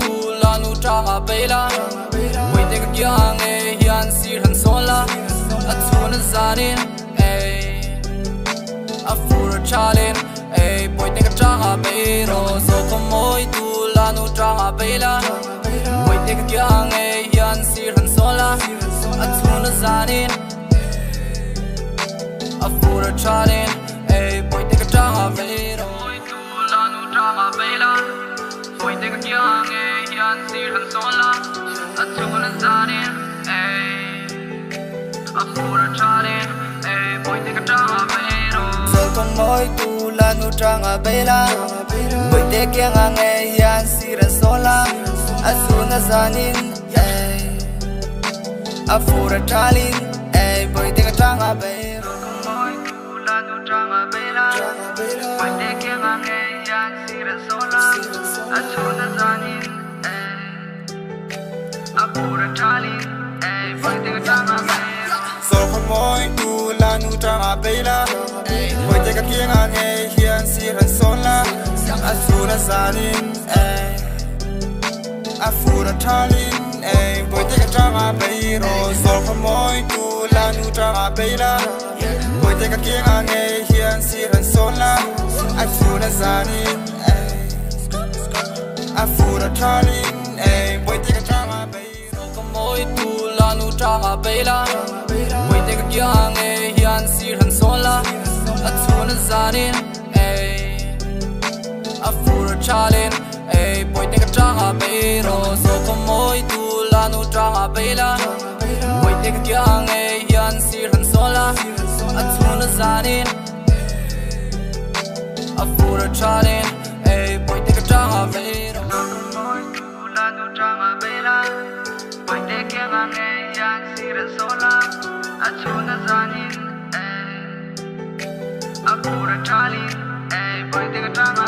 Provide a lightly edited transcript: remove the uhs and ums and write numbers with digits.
tu la nu tranga bela Wai te ka kyang e hian sir han sola A tuna zanin A fura chalin Boy te ka tranga bero So ko moi tu la nu tranga bela Wai te ka kyang e hian sir han sola A tuna zanin A fura chalin Boy te ka tranga bero Moi tu la nu tranga bela Boy te ka kyang e hian sir han sola A tuna zanin A fura chalin Boy te ka tranga bero So ko moi tu la nu tranga bela Boy te kyang e hian sir han sola A tuna zanin A fura chalin Boy te ka tranga bero Tranga bela, boy te kyang e hian sir han sola, a tuna zanin, a fura chalin, boy te ka tranga bela. So ko moi tu la nu tranga bela, boy te kyang e hian sir han sola, a tuna zanin, a fura chalin, boy te ka tranga bela. So ko moi tu la nu tranga bela. Boy te ka kyang e hian sir han sola A tuna zanin A fura chalin Boy te ka tranga bela So ko moi tu la nu tranga bela Boy te ka kyang e hian sir han sola A tuna zanin A fura chalin Boy te ka tranga bela So ko moi tu la nu tranga bela Boy te ka kyang e hian sir han sola A tuna zanin A fura chalin Boy te ka tranga bela Moi tu la nu tranga bela Boy te kyang e hian sir han sola A tuna zanin A fura chalin Boy te ka tranga